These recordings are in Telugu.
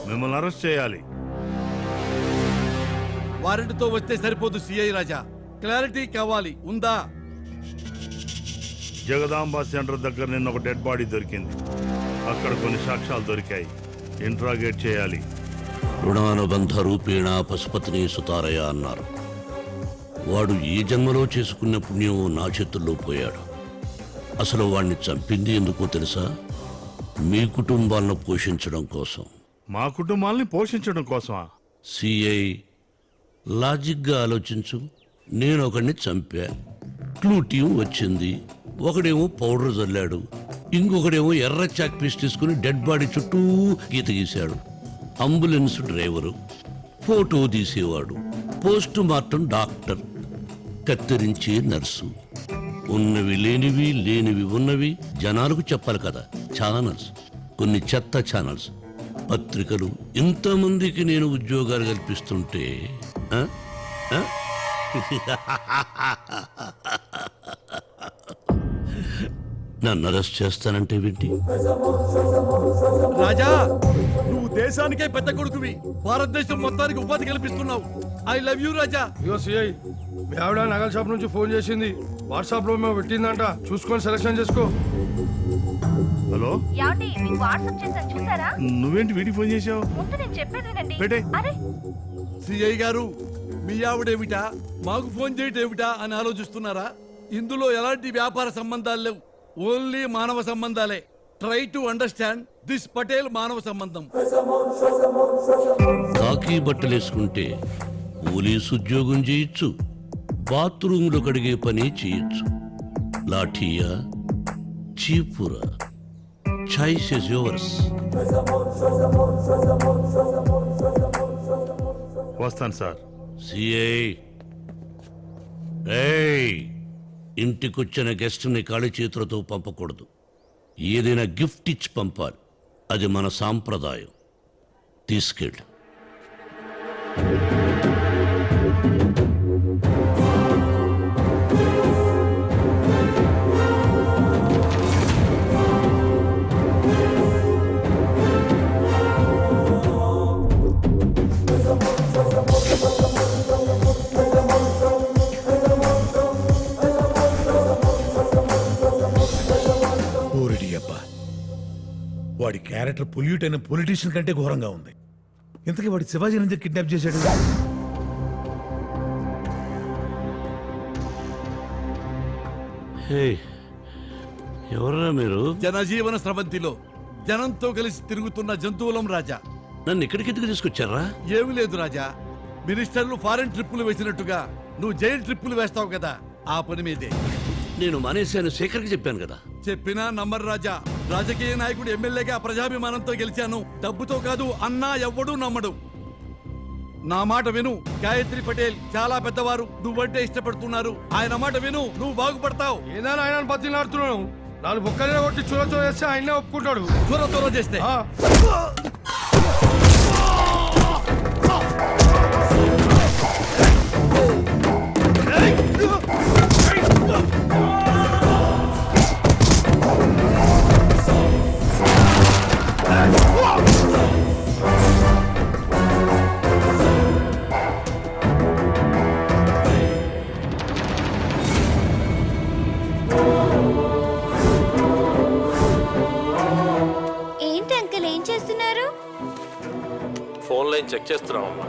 మిమ్మల్ని అరెస్ట్ చేయాలి. వారెంట్తో వస్తే సరిపోదు సిఐ రాజా, క్లారిటీ కావాలి. ఉందా? జగదాంబ సెంటర్ దగ్గర నిన్న ఒక డెడ్ బాడీ దొరికింది. అక్కడ కొన్ని సాక్ష్యాలు దొరికాయి. ఇంట్రాగేట్ చేయాలి. రుణానుబంధ రూపేణ పశుపతిని సుతారయ అన్నారు. వాడు ఈ జన్మలో చేసుకున్న పుణ్యం నా చేతుల్లో పోయాడు. అసలు వాణ్ణి చంపింది ఎందుకో తెలుసా? మీ కుటుంబాలను పోషించడం కోసం. మా కుటుంబాల్ని పోషించడం కోసమా? సిఐ, లాజిక్గా ఆలోచించు. నేను ఒకడిని చంపా, క్లూ టీం వచ్చింది. ఒకడేమో పౌడర్ చల్లాడు, ఇంకొకడేమో ఎర్ర చాక్ పీస్ తీసుకుని డెడ్ బాడీ చుట్టూ గీత గీశాడు. అంబులెన్స్ డ్రైవరు, ఫోటో తీసేవాడు, పోస్ట్ మార్టం డాక్టర్, కత్తిరించే నర్సు. ఉన్నవి లేనివి, లేనివి ఉన్నవి జనాలకు చెప్పాలి కదా. ఛానల్స్, కొన్ని చెత్త ఛానల్స్, పత్రికలు, ఇంతమందికి నేను ఉద్యోగాలు కల్పిస్తుంటే నన్ను అరెస్ట్ చేస్తానంటే వింటి. రాజా, నువ్వు దేశానికే పెద్ద కొడుకువి, భారతదేశం మొత్తానికి ఉపాధి కల్పిస్తున్నావు. I love you Raja. ఇగో సిఐ, మీ ఆవిడ నగల షాప్ నుంచి ఫోన్ చేసింది. వాట్సాప్ లో మేము పెట్టిందంట, చూసుకొని సెలెక్షన్ చేసుకో. హలో, యాండి మీకు వాట్సాప్ చేశాను చూసారా? నువ్వేంటి వీడికి ఫోన్ చేసావు? ముందు నేను చెప్పేది వినండి. పెట్టే. అరే సిఐ గారు, మీ ఆవిడేమిటా మాకు ఫోన్ చేయటం ఏమిటా అని ఆలోచిస్తున్నారా? ఇందులో ఎలాంటి వ్యాపార సంబంధాలు లేవు, ఓన్లీ మానవ సంబంధాలే. Try to understand this Patel మానవ సంబంధం. కాకి బట్టలేసుకుంటే పోలీసు ఉద్యోగం చేయొచ్చు, బాత్రూంలో కడిగే పని చేయొచ్చు. లాఠీయా, చీపురా, చాయిస్ ఇస్ యువర్స్. వస్తాను సార్. సిఐ, ఏయ్, ఇంటికొచ్చిన గెస్ట్ని ఖాళీ చేతులతో పంపకూడదు. ఏదైనా గిఫ్ట్ ఇచ్చి పంపాలి. అది మన సాంప్రదాయం. తీసుకెళ్ళు. వాడి క్యారెక్టర్ పొల్యూట్ అయిన పొలిటీషియన్ కంటే ఘోరంగా ఉంది. ఇంతకీ వాడి శివాజీ నుంచి కిడ్నాప్ చేశాడు. ఎవరా మీరు? జనజీవన స్రవంతిలో జనంతో కలిసి తిరుగుతున్న జంతువులం రాజా. నన్ను ఇక్కడికి ఎందుకు తీసుకొచ్చారా? ఏమి లేదు రాజా, మినిస్టర్లు ఫారెన్ ట్రిప్పులు వేసినట్టుగా నువ్వు జైలు ట్రిప్పులు వేస్తావు కదా, ఆ పని మీదే. నేను మానేశాను, శేఖర్కి చెప్పాను కదా. చెప్పినా నమ్మరు రాజా. రాజకీయ నాయకుడు ఎమ్మెల్యేగా ప్రజాభిమానంతో గెలిచాను, డబ్బుతో కాదు అన్నా ఎవ్వడూ నమ్మడు. నా మాట విను. గాయత్రి పటేల్ చాలా పెద్దవారు, నువ్వంటే ఇష్టపడుతున్నారు. ఆయన మాట విను, నువ్వు బాగుపడతావు. ఏదైనా ఆయన బతిలాడుతున్నాను. 4 బొక్కలే కొట్టి చూరచో చేస్తే ఆయనే ఒప్పుకుంటాడు. చూర చేస్తే ఏంటి అంకుల్, ఏం చేస్తున్నారు? ఫోన్ లైన్ చెక్ చేస్తున్నామమ్మా.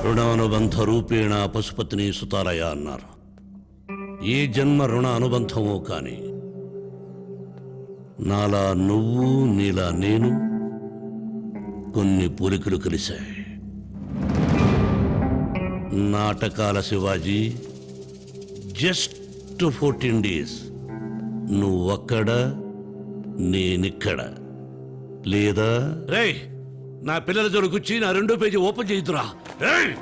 రుణానుబంధ రూపేణ పశుపతిని సుతారయ అన్నారు. ఏ జన్మ రుణ అనుబంధమో కాని నాలా నువ్వు, నీలా నేను, కొన్ని పోలికలు కలిశాయి. నాటకాల శివాజీ జస్ట్ 14 డేస్ నువ్వక్కడ నేనిక్కడ లేదా రేయ్ నా పిల్లల జోలికొచ్చి నా 2వ పేజీ ఓపెన్ చేయుతురా రేయ్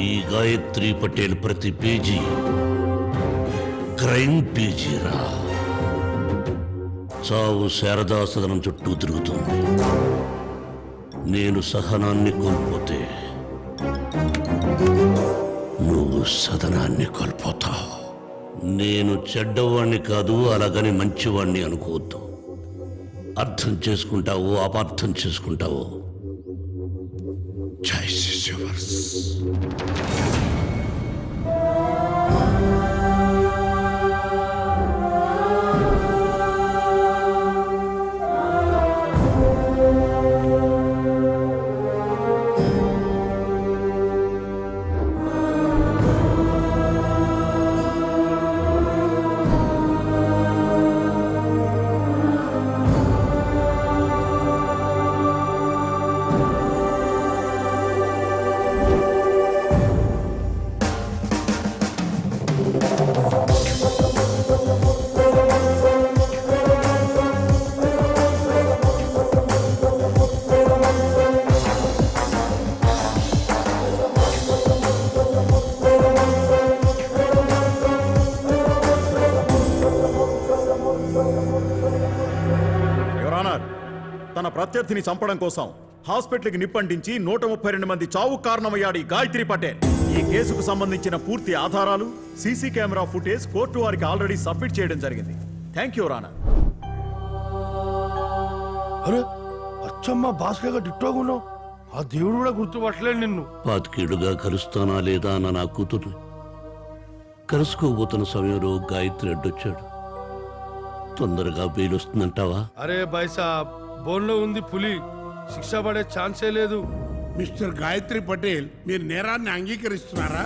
ఈ గాయత్రి పటేల్ ప్రతి పేజీ క్రైమ్ పేజీరా. చావు శారదా సదనం చుట్టూ తిరుగుతుంది. నేను సహనాన్ని కోల్పోతే నువ్వు సదనాన్ని కోల్పోతావు. నేను చెడ్డవాణ్ణి కాదు, అలాగని మంచివాణ్ణి అనుకోవద్దు. అర్థం చేసుకుంటావో అపార్థం చేసుకుంటావో చాయిస్ ఇస్ యువర్స్. తన ప్రత్యర్థిని చంపడం కోసం హాస్పిటల్కి నిప్పంటించి 132 మంది చావు కారణమయ్యాడు ఈ గాయత్రి పటేల్. ఈ కేసుకు సంబంధించిన పూర్తి ఆధారాలు, సీసీ కెమెరా ఫుటేజ్ కోర్టు వారికి ఆల్రెడీ సబ్మిట్ చేయడం జరిగింది. థ్యాంక్ యూ రానా. అరే అచ్చమ్మ భాస్కర్ డిట్టోగా ఉన్నావు. ఆ దేవుడు కూడా గుర్తుపట్టలేడు నిన్ను. పాతికేళ్లుగా కలుస్తానా లేదా అన్న నా కూతురు కలుసుకోబోతున్న సమయంలో గాయత్రి అడ్డొచ్చాడు. తొందరగా బెయిల్ వస్తుందంటావా? అరే బైసా బోన్లో ఉంది పులి, శిక్ష పడే ఛాన్సే లేదు. మిస్టర్ గాయత్రి పటేల్, మీరు నేరాన్ని అంగీకరిస్తున్నారా?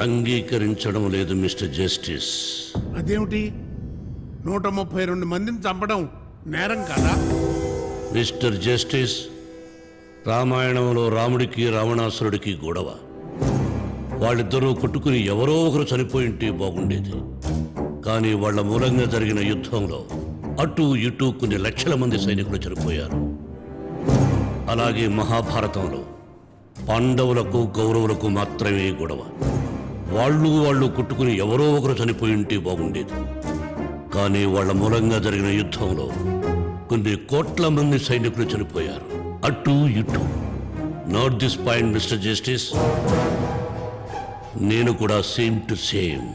అంగీకరించడం లేదు మిస్టర్ జస్టిస్. అదేమిటి? 132 మందిని చంపడం నేరం కాదా? మిస్టర్ జస్టిస్, రామాయణంలో రాముడికి రావణాసురుడికి గొడవ. వాళ్ళిద్దరూ కొట్టుకుని ఎవరో ఒకరు చనిపోయింటే బాగుండేది. కానీ వాళ్ల మూలంగా జరిగిన యుద్ధంలో అటు ఇటు కొన్ని లక్షల మంది సైనికులు చనిపోయారు. అలాగే మహాభారతంలో పాండవులకు కౌరవులకు మాత్రమే గొడవ. వాళ్ళు కొట్టుకుని ఎవరో ఒకరు చనిపోయి ఉంటే బాగుండేది. కానీ వాళ్ల మూలంగా జరిగిన యుద్ధంలో కొన్ని కోట్ల మంది సైనికులు చనిపోయారు. అటు ఇటు. Not this point mister justice. నేను కూడా సేమ్ టు సేమ్.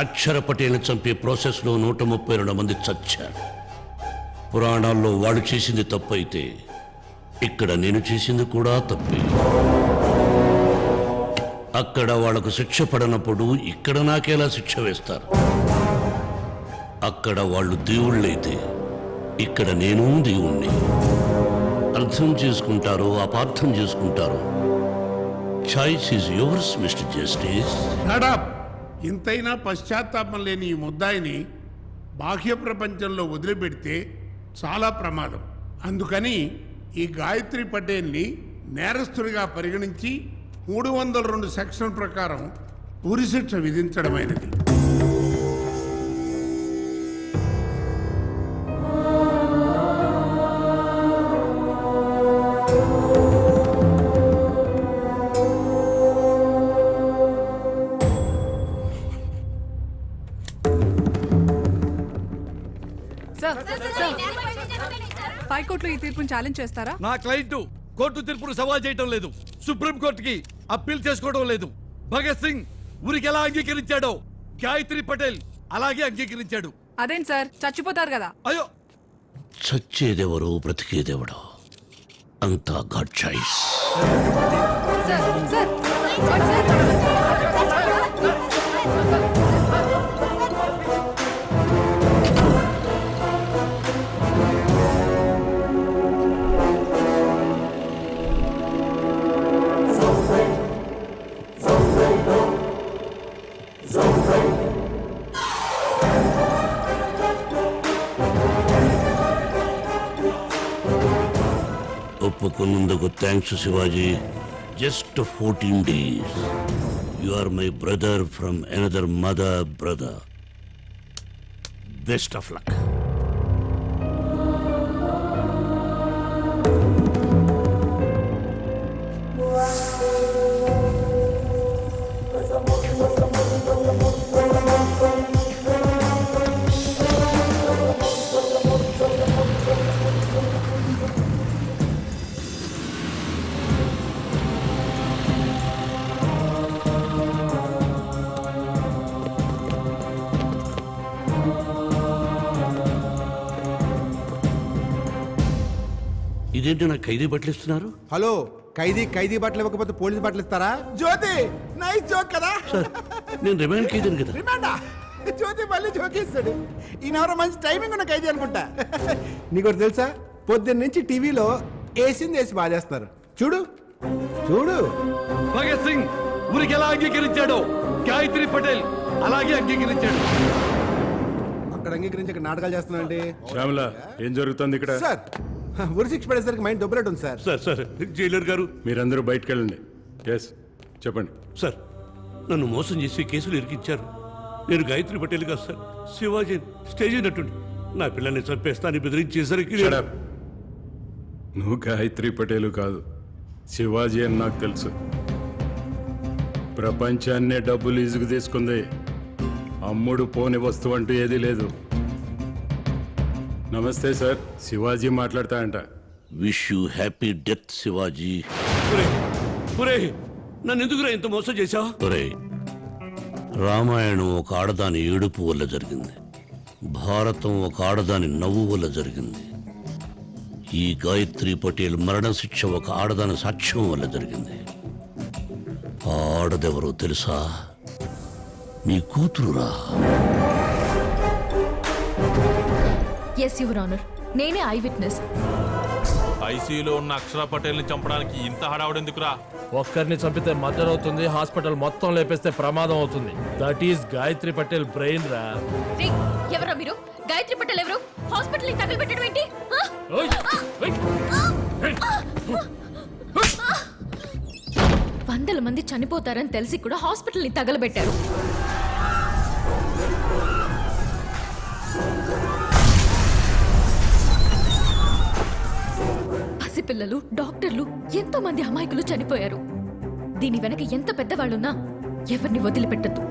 అక్షర పటేల్ని చంపే ప్రాసెస్లో 132 మంది చచ్చారు. పురాణాల్లో వాళ్ళు చేసింది తప్పు అయితే ఇక్కడ నేను చేసింది కూడా తప్పే. అక్కడ వాళ్లకు శిక్ష పడనప్పుడు ఇక్కడ నాకెలా శిక్ష వేస్తారు? అక్కడ వాళ్ళు దేవుళ్ళైతే ఇక్కడ నేను దేవుణ్ణి. అర్థం చేసుకుంటారో అపార్థం చేసుకుంటారో choice is yours mister justice. ఇంతైనా పశ్చాత్తాపం లేని ఈ ముద్దాయిని బాహ్య ప్రపంచంలో వదిలిపెడితే చాలా ప్రమాదం. అందుకని ఈ గాయత్రి పటేల్ని నేరస్తుడిగా పరిగణించి 302 సెక్షన్ ప్రకారం ఉరిశిక్ష విధించడమైనది. హైకోర్టులో ఈ తీర్పును ఛాలెంజ్ చేస్తారా? నా క్లయింట్ కోర్టు తీర్పును సవాల్ చేయటం లేదు, సుప్రీం కోర్టుకి అప్పీల్ చేసుకోవడం లేదు. భగత్ సింగ్ ఊరికి ఎలా అంగీకరించాడో గాయత్రి పటేల్ అలాగే అంగీకరించాడు. అదేం సార్, చచ్చిపోతారు కదా? అయ్యో, చచ్చేదెవరో బ్రతికేదెవడో అంతా గాడ్ చాయిస్. ఒప్పుకున్నందుకు thanks Shivaji. Just 14 days. You are my brother from another mother, brother. Best of luck. ఇదేంటి నాకు ఖైదీ బట్టలు ఇస్తున్నారు? హలో, ఖైదీ బట్టలు ఇవ్వకపోతే పోలీస్ బట్టలు ఇస్తారా? జ్యోతి, నైస్ జోక్ కదా. సార్, నేను రిమాండ్ ఖైదీని కదా. రిమాండా? జ్యోతి మళ్ళీ జోక్ ఇస్తాడు. ఈయన మంచి టైమింగ్ ఉన్న ఖైదీ అనుకుంటా. నీకు తెలుసా, పొద్దున్న నుంచి టీవీలో వేసింది వేసి బాగా చేస్తారు. చూడు చూడు. భగత్ సింగ్ ఊరికి ఎలా అంగీకరించాడో గాయత్రి పటేల్ అలాగే అంగీకరించాడు. అక్కడ అంగీకరించి ఇక్కడ నాటకాలు చేస్తున్నాండి. శ్యామల, ఏం జరుగుతుంది ఇక్కడ? సార్, ఉరి శిక్ష పడేసరికి మైండ్ దొబ్బలేట్ ఉంది సార్. సార్ జైలర్ గారు, మీరందరూ బయటకు వెళ్ళండి. ఎస్, చెప్పండి. సార్ నన్ను మోసం చేసి కేసులు ఇరికించారు. నేను గాయత్రి పటేల్ కాదు సార్, శివాజీ స్టేజ్ అయినట్టుండి నా పిల్లల్ని చంపేస్తాను బెదిరించేసరికి Shut up. నువ్వు గాయత్రి పటేలు కాదు, శివాజీ అని నాకు తెలుసు. ప్రపంచాన్నే డబ్బులు ఇసుగు తీసుకుంది. అమ్ముడు పోని వస్తువు అంటూ ఏదీ లేదు. నమస్తే సార్, శివాజీ మాట్లాడతాయంట. Wish you happy death Shivaji. నన్ను ఎందుకురా ఇంత మోసం చేశావు? రామాయణం ఒక ఆడదాని ఏడుపు వల్ల జరిగింది, భారతం ఒక ఆడదాని నవ్వు వల్ల జరిగింది. ఈ గాయత్రి పటేల్ మరణశిక్ష ఒక ఆడదాని సాక్ష్యం వల్ల జరిగింది. ఆ ఆడదెవరో తెలుసా? నీ కూతురురా. ఎస్ యువర్ ఆనర్, నేనే ఐ విట్నెస్. ఐసీయూలో ఉన్న అక్షరా పటేల్ని చంపడానికి ఇంత హడావుడెందుకురా? ఒక్కరిని చంపితే మర్డర్ అవుతుంది, హాస్పిటల్ మొత్తం లేపేస్తే ప్రమాదం అవుతుంది. That is Gayatri Patel brain రా. ఎవరా మీరు? గాయత్రి పటేల్ ఎవరు? హాస్పిటల్ తగలబెట్టడం ఏంటి? వందల మంది చనిపోతారని తెలిసి కూడా హాస్పిటల్ ని తగలబెట్టారు. పసిపిల్లలు, డాక్టర్లు, ఎంతో మంది అమాయకులు చనిపోయారు. దీని వెనక ఎంత పెద్దవాళ్ళున్నా ఎవరిని వదిలిపెట్టద్దు.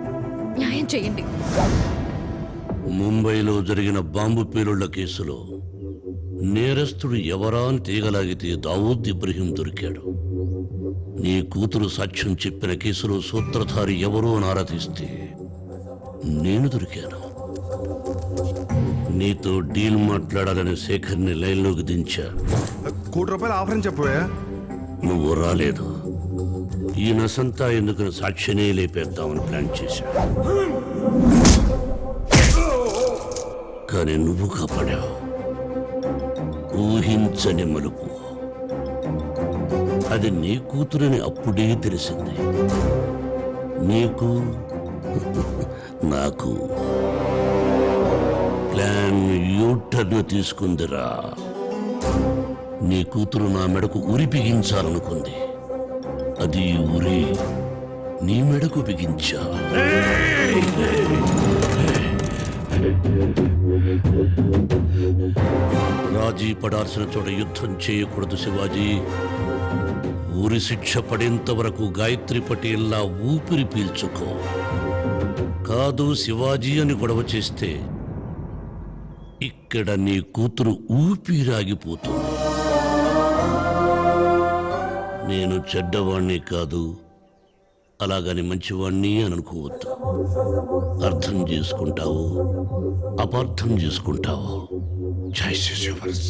న్యాయం చేయండి. ముంబైలో జరిగిన బాంబు పేలుళ్ల కేసులో నేరస్తుడు ఎవరా అని తీగలాగితే దావూద్ ఇబ్రహీం దొరికాడు. నీ కూతురు సాక్ష్యం చెప్పిన కేసులో సూత్రధారి ఎవరో అని ఆరా తీస్తే నేను దొరికాను. నీతో డీల్ మాట్లాడాలని శేఖర్ని లైన్లోకి దించా. ₹1,00,00,000 ఆఫర్ అని చెప్పవా? నువ్వు రాలేదు. ఈ నసంతా ఎందుకు సాక్షినే లేపేద్దామని ప్లాన్ చేశా, కానీ నువ్వు కాపాడావు. ఊహించని మలుపు. అది నీ కూతురని అప్పుడే తెలిసింది. నీకు నాకు ప్లాన్ యూటర్న్ తీసుకుందిరా. నీ కూతురు నా మెడకు ఉరి బిగించాలనుకుంది. అది ఉరి నీ మెడకు బిగించా. రాజీ పడాల్సిన చోట యుద్ధం చేయకూడదు శివాజీ. ఉరి శిక్ష పడేంత వరకు గాయత్రి పటేల్లా ఊపిరి పీల్చుకో. కాదు శివాజీ అని గొడవ చేస్తే ఇక్కడ నీ కూతురు ఊపిరాగిపోతుంది. నేను చెడ్డవాణ్ణి కాదు, అలాగని మంచివాణ్ణి అని అనుకోవద్దు. అర్థం చేసుకుంటావు, అపార్థం చేసుకుంటావు. జై శిశువర్స్.